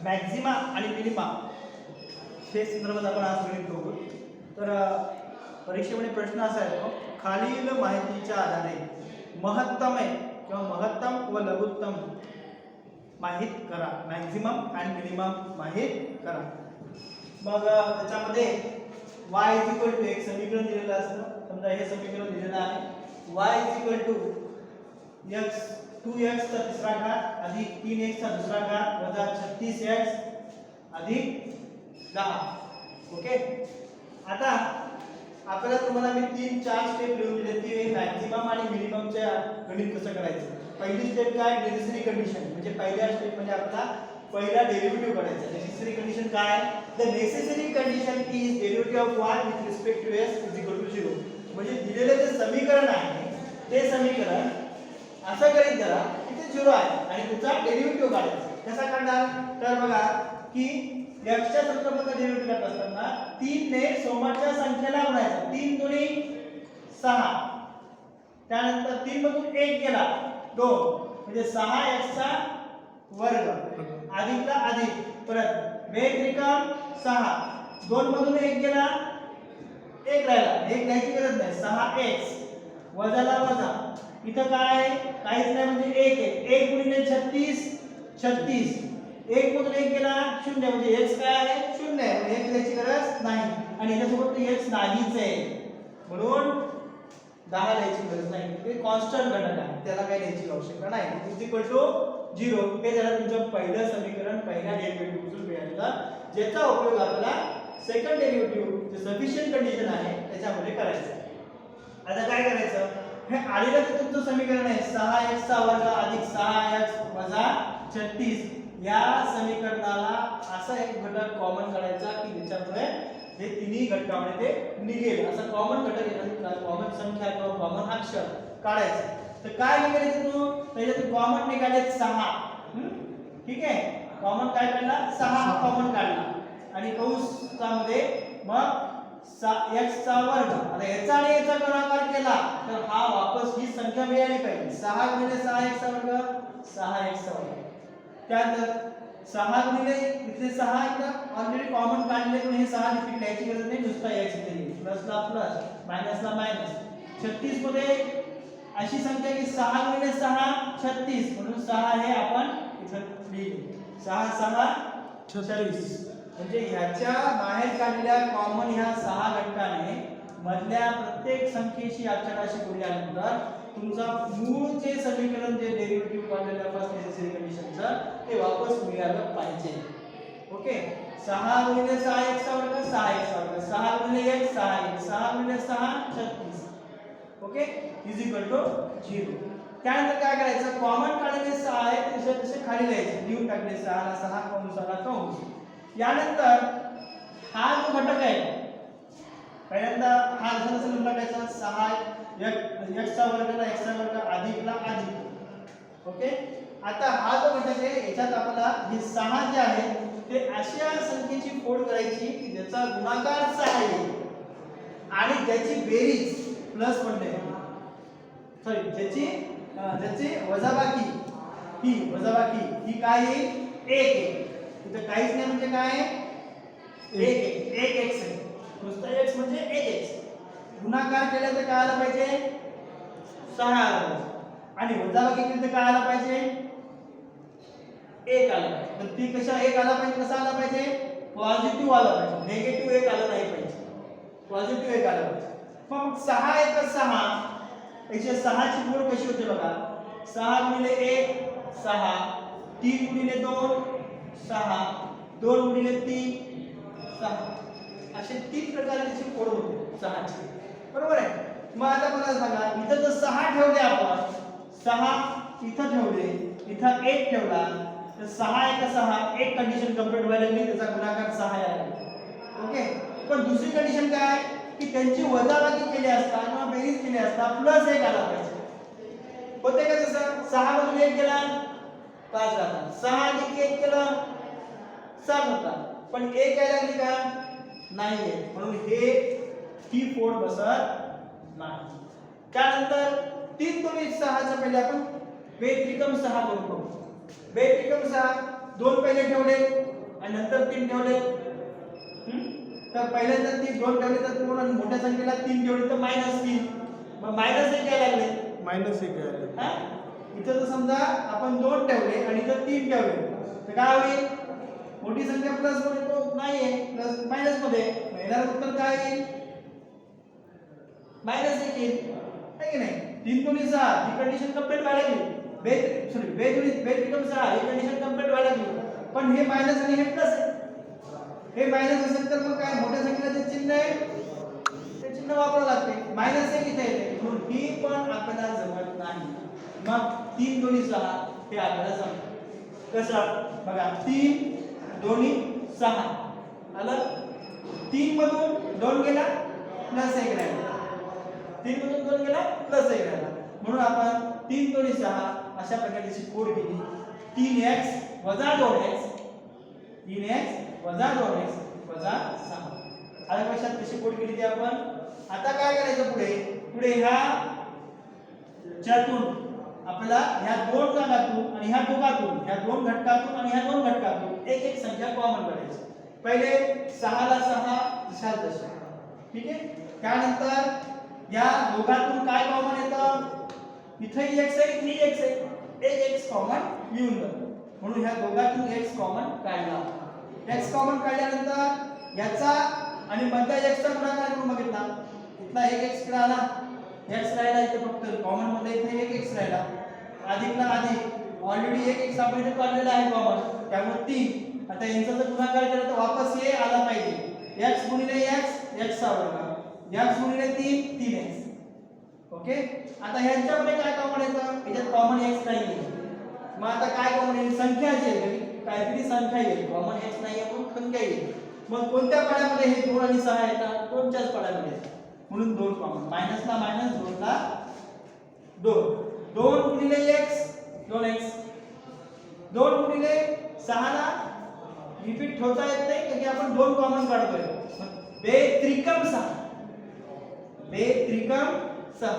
मॅक्झिमा आणि मिनिमा हे संदर्भात आपण आज गणित बघू. तर परीक्षेमध्ये प्रश्न असा येतो, खालील माहितीच्या आधारे महत्तम किंवा महत्तम व लघुत्तम माहित करा. मॅक्झिमम आणि मिनिमम माहित करा. मग त्याच्यामध्ये y एक समीकरण दिलेलं असतं. समजा हे समीकरण दिलेलं आहे, y x 2x चा तिसरा घात अधिक 3x चा दुसरा घात वजा 36x अधिक 10. ओके. आता आपल्याला तुम्हाला मी 3-4 स्टेप लिहून दिले की मॅक्झिमम आणि मिनिममच्या गणित कसं करायचं. पहिली स्टेप काय, नेसेसरी कंडिशन. म्हणजे पहिल्या स्टेप म्हणजे आपल्याला पहिला डेरिव्हेटिव्ह काढायचा. नेसेसरी कंडिशन काय, the necessary condition is derivative of y with respect to s is equal to 0. म्हणजे दिलेले जे समीकरण आहे ते समीकरण असं गणित करा की ते 0 आहे आणि त्याचा डेरिव्हेटिव्ह काढायचा. कसा काढणार, तर बघा की x च्या संदर्भात डेरिव्हेटिव्ह करत असताना 3 ने सोमाच्या संख्येला गुणायचा. 3 दुनी 6, त्यानंतर 3 मधून 1 गेला 2 म्हणजे 6x चा वर्ग अधिकला अधिक परत बेत्रिकम 6, 2 मधून 1 गेला 1 राहिला, 1 घ्यायची गरज नाही, 6x वजाला वजा इथं काय काहीच नाही म्हणजे 1 आहे. 1 गुणिले 36 36, 1 मधून 1 गेला 0 म्हणजे x काय आहे 0 आहे, म्हणजे x घ्यायची गरज नाही आणि याच्यासोबत x नाहीच आहे म्हणून 10 घ्यायची गरज नाही. ते कॉन्स्टंट घटक आहे, त्याला काही घ्यायची आवश्यकता नाही. Is equal to 0. हे झालं तुमचं पहिलं समीकरण पहिल्या डेरिव्हेटिव्ह पासून मिळालेलं, ज्याचा उपयोग आपल्याला सेकंड डेरिव्हेटिव्ह जे सफिशियंट कंडिशन आहे त्याच्यामध्ये करायचा. आता काय करायचं, हे आलेलं ते तुमचं समीकरण आहे 6x चा वर्ग अधिक 6x वजा 36. या समीकरणाला असा एक घटक कॉमन काढायचा की ज्याच्यामुळे हे तिन्ही घटकामध्ये ते निघेल. असा कॉमन घटक एखादी कॉमन संख्या किंवा कॉमन अक्षर काढायचं. तर काय निघाले तू, त्याच्यातून कॉमन निघाले 6. ठीक आहे, कॉमन काय काढला 6 कॉमन काढला आणि कंसामध्ये मग x चा वर्ग. आता याचा आणि याचा गुणाकार केला तर हा वापस ही संख्या मिळाली पाहिजे. 6 गुणिले 6x चा वर्ग 6x चा वर्ग. त्यानंतर 6 गुणिले इथे 6 इथं ऑलरेडी कॉमन काढले म्हणून हे 6 रिपीट करायची गरज नाही, नुसता x इथे येईल. प्लसला प्लस मायनसला मायनस. 36 मध्ये अशी संख्या की 6 गुणिले 6 36 म्हणून 6 हे आपण इथं लिहिले. 6 6 36 म्हणजे ह्याच्या बाहेर काढलेल्या कॉमन ह्या 6 घटकाने मधल्या प्रत्येक संख्येशी अक्षराशी गुणल्यानंतर तुमचा मूळ जे समीकरण जे डेरिव्हेटिव्ह काढलेलं फर्स्ट नेसेसरी कंडिशनचं ते वापस मिळालं पाहिजे. ओके. 6 गुणिले 6x चा वर्ग 6x चा वर्ग, 6 गुणिले 1 6x, 6 गुणिले 6 36. Okay, is equal to 0. त्यानंतर काय करायचं, कॉमन काढलेले 6 आहे तसे तसे खाली लिहायचे, लिहून टाकले 6 ला 6 कंसाला कंस. यानंतर हा जो घटक आहे पहिल्यांदा हा जसा लिहून टाकायचा 6 x चा वर्ग ला x चा वर्ग अधिकला अधिक. ओके. आता हा जो घटक आहे याच्यात आपल्याला हे 6 जे आहे ते अशा संख्येची फोड करायची की ज्याचा गुणाकार 6 आहे आणि ज्याची बेरीज प्लस म्हणले सॉरी ज्याची वजाबाकी ही काय आहे 1 आहे. इथे काहीच नाही म्हणजे काय 1x आहे, नुसता x म्हणजे 1x. गुणाकार केला तर काय आलं पाहिजे 6 आलं पाहिजे आणि वजाबाकी केली तर काय आलं पाहिजे 1 आलं पाहिजे. तर ती कशा 1 आला पाहिजे, कसा आला पाहिजे पॉझिटिव्ह आला पाहिजे, निगेटिव्ह 1 आलं नाही पाहिजे, पॉझिटिव्ह 1 आलं पाहिजे. मग 6 1 6 याची 6 ची फोड कशी होते बघा, 6 गुणिले 1 6, 3 गुणिले 2 6, 2 गुणिले 3 6, असे 3 प्रकारे त्याची फोड होते 6 ची. बरोबर आहे. मग आता मला सांगा इथं जर 6 ठेवले आपण, 6 इथं ठेवले, इथं 1 ठेवला तर 6 1 6, एक कंडिशन कंप्लीट व्हायला लागली, त्याचा गुणाकार 6 यायला. ओके. पण दुसरी कंडिशन काय की त्यांची वजाबाकी केली असता किंवा बेरीज केली असता प्लस 1 आला पाहिजे. होते का तसं, 6 मधून 1 गेला 5 राहतात, 6 अधिक 1 केलं 7 होतात, पण 1 यायला लागली का नाहीये म्हणून ही फोड बसत नाही. त्यानंतर 3 दुनी 6 च्या पहिले आपण बेत्रिकम 6 करून बघू. बेत्रिकम 6 2 पहिले ठेवले आणि नंतर 3 ठेवले, तर पहिल्यांदा ती 2 ठेवले तर 2 आणि मोठ्या संख्येला 3 ठेवले तर -3. मग -1 काय लागले? -1 आले. हा, इथं जर समजा आपण 2 ठेवले आणि इथं 3 ठेवले तर काय होईल? मोठी संख्या प्लस मध्ये तो नाहीये, प्लस मायनस मध्ये, येणार उत्तर काय येईल? -1 येईल, है की नाही? 3 दुनी 6 ही कंडिशन कंप्लीट व्हायला लागली. बे त्रिकम 6 ही कंडिशन कंप्लीट व्हायला लागली. पण हे मायनस आणि हे प्लस आहे. हे मायनस असेल तर मग काय मोठ्या संख्येला जे चिन्ह आहे ते चिन्ह वापरावं लागते. -1 इथे येते म्हणून ही पण आपल्याला जमत नाही. मग 3 दुनी 6 हे आपल्याला जमतं. कसं? बघा 3 दोन्ही 6 आलं. 3 मधून 2 गेला +1 राहिला, 3 मधून 2 गेला +1 राहिला, म्हणून आपण 3 दोन्ही 6 अशा प्रकारची कोड केली. 3x - 2x 3x - 2x 6 आल्या लक्षात कशी कोड केली ती आपण. आता काय करायचं पुढे ह्या ज्यातून आपल्याला ह्या 2 भागातून आणि ह्या दोघातून, ह्या 2 घटकातून आणि ह्या 2 घटकातून एक संख्या कॉमन काढायची. पहिले 6 ला 6 तशाच तशा, ठीक आहे. त्यानंतर या दोघातून काय कॉमन येतं? इथेही x आहे, इथेही x आहे, एक x कॉमन येऊन जातो, म्हणून ह्या दोघातून x कॉमन काढला. x कॉमन काढल्यानंतर याचा आणि मधल्या x चा गुणाकार करून बघितला. इथला एक x इकडे आला, x राहिला इथे, फक्त कॉमन मध्ये इथे एक x राहिला, अधिकला अधिक ऑलरेडी एक x आपण इथे काढलेला आहे कॉमन, त्यामुळे 3. आता यांचा जर गुणाकार केला तर वापस हे आला पाहिजे, x गुणिले x x चा वर्ग, x गुणिले 3 3x. ओके. आता ह्यांच्यामध्ये काय कॉमन येतं? याच्यात कॉमन x नाही. मग आता काय कॉमन येईल? संख्या जी आहे काहीतरी संख्या येईल, कॉमन x नाही आहे म्हणून संख्या येईल. मग कोणत्या पाड्यामध्ये हे 2 आणि 6 येतात? 2च्याच पाड्यामध्ये, म्हणून 2 कॉमन. मायनस ला मायनस, 2 ला 2. 2 गुणिले x 2x, 2 गुणिले 6 ला रिपीट ठेवता येत नाही कारण की आपण 2 कॉमन काढतोय. बे त्रिकम 6, बे त्रिकम 6.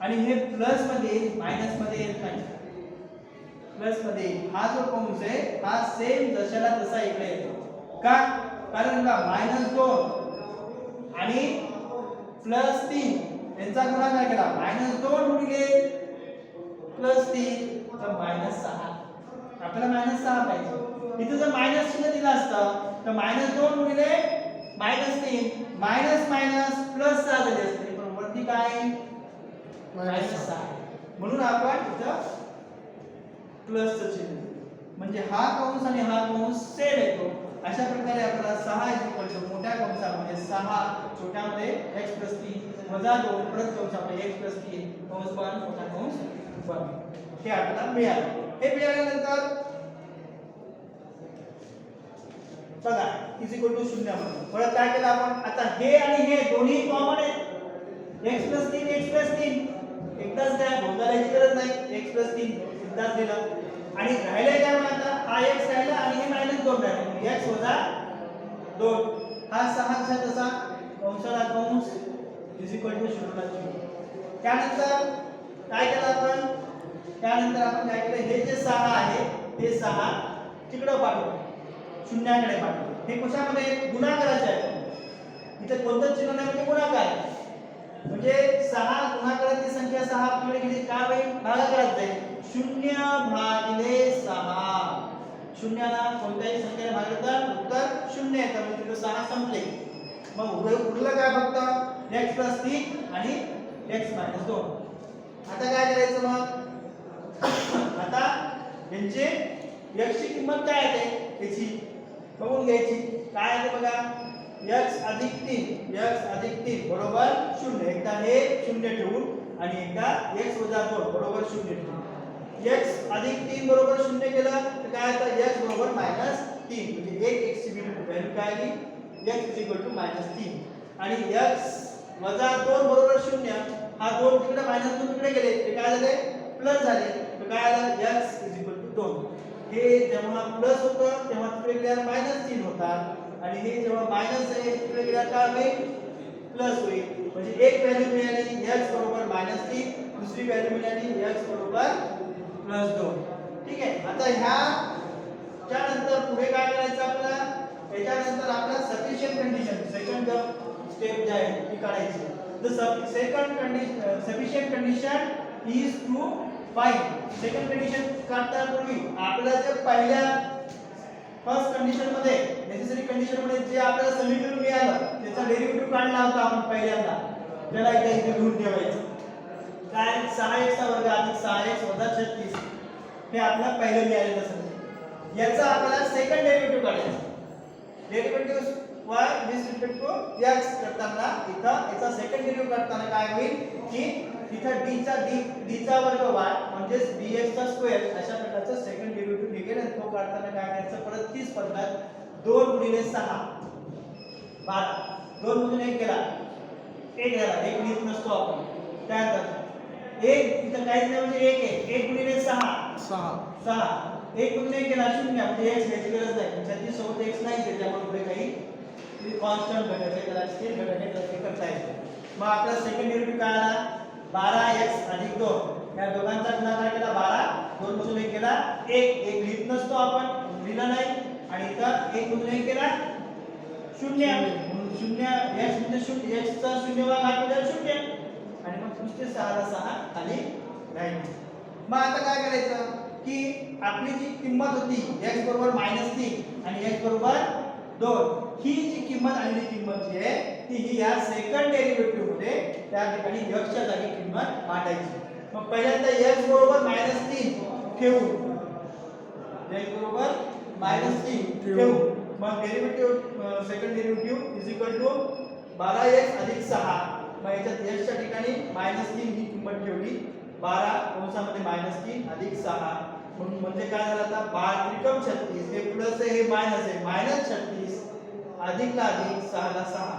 आणि हे प्लस मध्ये मायनस मध्ये येत नाही, प्लस मध्ये. हा जो कंस आहे हा सेम जशाला तसा इकडे येतो. का? कारण का -2 आणि +3 यांचा गुणाकार केला, -2 गुणिले +3 तर -6. आपल्याला -6 पाहिजे. इथे जर मायनस चिन्ह दिलं असतं तर -2 गुणिले -3 मायनस मायनस +6 झाले असते, पण वरती काय -6, म्हणून आपण इथं प्लसचं चिन्ह, म्हणजे हा कंस आणि हा कंस सेम येतो. अशा प्रकारे आपल्याला 6 मोठ्या कंसामध्ये 6 छोट्यामध्ये x + 3 - 2 परत कंसामध्ये x + 3 कंस बंद मोठा कंस बंद, हे आपल्याला मिळालं. हे मिळाल्यानंतर बघा = 0 परत काय केलं आपण? आता हे आणि हे दोन्ही कॉमन आहेत, x + 3 x + 3 एकदाच द्या, गोंधळायची गरज नाही. x + 3 एकदाच दिलं आणि राहिले काय? मग आता हा x राहिला आणि हे -2 राहिले, x - 2. हा 6 चा तसा कंसाला कंस = 0. त्यानंतर काय केलं आपण? त्यानंतर आपण काय केलं? हे जे 6 आहे ते 6 तिकडे पाठवतो, शून्याकडे पाठवतो. हे कशामध्ये? गुणाकाराचे आहे. इथे कोणतं चिन्ह नाही म्हणजे गुणाकार, म्हणजे 6 गुणाकाराची संख्या 6 आपल्याकडे गेली, काय होईल? भागाकारात जाईल. 0/6. शून्याला कोणत्याही संख्येने भागलं तर उत्तर 0 येतं, म्हणजे तिथे 6 संपले. मग उरलं काय? फक्त x + 3 आणि x - 2. आता काय करायचं मग? आता यांचे x ची किंमत काय येते याची बघून घ्यायची. काय येते बघा? x + 3 बरोबर 0. एकदा हे 0 ठेवून आणि एकदा x - 2 बरोबर 0 ठेवून x + 3 बरोबर 0 केलं तर काय येतं? x बरोबर -3, म्हणजे एक x ची व्हॅल्यू काय आली? x -3. आणि x - 2 बरोबर 0. हा 2 तिकडे -2 तिकडे गेले ते काय झाले? प्लस झाले. तर काय आलं? x = 2. हे जेव्हा प्लस होतं तेव्हा तिकडे गेल्यावर -3 होतात आणि हे जेव्हा मायनस आहे तिकडे गेल्यावर काय होईल? प्लस होईल. म्हणजे एक व्हॅल्यू मिळाली x बरोबर -3, दुसरी व्हॅल्यू मिळाली x बरोबर +2. ठीक आहे. आता ह्या त्यानंतर पुढे काय करायचं आपल्याला, त्याच्यानंतर आपल्याला सफिशियंट कंडिशन सेकंड स्टेप जे आहे ती काढायची. The second condition sufficient condition is to find. Second condition काढण्यापूर्वी आपल्याला जे पहिल्या फर्स्ट कंडिशन मध्ये नेसेसरी कंडिशन मध्ये जे आपल्याला समीकरण मिळालं त्याचा डेरिव्हेटिव्ह काढला होता आपण पहिल्यांदा, त्याला इथे लिहून ठेवायचं. काय 6x वर्ग अधिक 6x वजा 36 हे आपल्याला पहिलं मिळालेलं समीकरण. याचा आपल्याला सेकंड डेरिव्हेटिव्ह काढायचा. Derivative y with respect to x करताना इथं याचा सेकंड डेरिव्हेटिव्ह काढताना काय होईल की इथं d चा वर्ग y म्हणजे dx चा स्क्वेअर अशा प्रकारचं सेकंड डेरिव्हेटिव्ह निघेल. आणि तो काढताना काय करायचं, परत 30 पद्धत 2 गुणिले 6 12 2 मधून 1 गेला 1 झाला, 1 लिहित नसतो आपण. त्यानंतर 1 इथं काहीच नाही म्हणजे 1 आहे, 1 गुणिले 6 6 1 मधून 1 गेला 0 म्हणजे x घ्यायची गरज नाही. त्याच्या सोबत x नाही आहे त्यामुळे पुढे काही कॉन्स्टंट घटक आहे, त्याला स्थिर घटक आहे, त्याला ते करता येते. मग आपला सेकंड डेरिव्हेटिव्ह काय आला 12x अधिक 2 या दोघांचा गुणाकार केला 12 2 मधून 1 गेला 1 1 लिहित नसतो आपण, लिहिला नाही. आणि इथं 1 मधून 1 गेला 0 म्हणून 0 x म्हणजे 0 x चा 0 वा घात म्हणजे 0 आणि मग नुसते 6 ला 6 खाली राहील. मग आता काय करायचं की आपली जी किंमत होती x बरोबर -3 आणि x बरोबर 2 ही जी किंमत आलेली किंमत जी आहे ती ही या सेकंड डेरिव्हेटिव्ह मध्ये त्या ठिकाणी x च्या जागी किंमत मांडायची. मग पहिल्यांदा x बरोबर -3 ठेवू, x बरोबर -3 ठेवू. मग derivative second derivative is equal to 12x अधिक 6. मग याच्यात x च्या ठिकाणी -3 ही किंमत ठेवली 12 कंसामध्ये -3 अधिक 6 म्हणून म्हणजे काय झालं आता 12 त्रिकम 36 हे प्लस आहे हे मायनस आहे -36 अधिक ला अधिक 6 ला 6.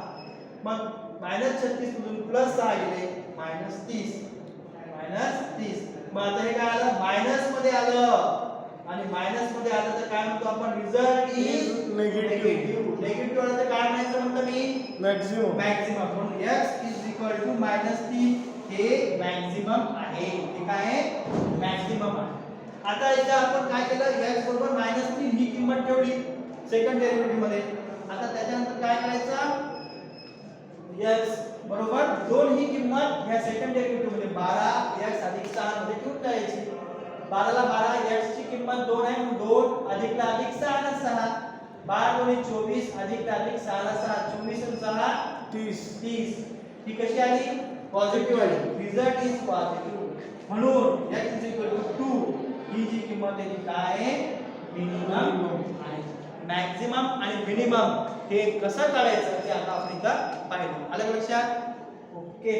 मग -36 मधून +6 गेले -30 मग आता हे काय आलं मायनस मध्ये आलं आणि मायनस मध्ये आलं तर काय म्हणतो आपण रिझल्ट इज निगेटिव्ह. निगेटिव्ह आलं तर काय म्हणायचं म्हणतो मी मॅक्सिमम. म्हणून x इज इक्वल टू -3 हे मॅक्सिमम आहे. हे काय आहे मॅक्सिमम आहे. आता इथे आपण काय केलं x बरोबर -3 ही किंमत ठेवली सेकंड डेरिव्हेटिव्ह मध्ये. आता त्याच्यानंतर काय करायचं x बरोबर 2 ही किंमत ह्या सेकंड डेरिव्हेटिव्ह मध्ये 12x अधिक 6 मध्ये ठेवून द्यायची. 12 ला 12 x ची किंमत 2 आहे म्हणून 2 अधिक ला अधिक 6 ला 6 12 दोन्ही 24 अधिक ला अधिक 6 ला 6 24 आणि 6 30 ही कशी आली पॉझिटिव्ह आली. Result is positive. म्हणून x 2 ही जी किंमत आहे ती काय आहे मिनिमम आहे. मॅक्सिमम आणि मिनिमम हे कसं काढायचं ते आता आपण इथं पाहिलं. आलं लक्षात? ओके.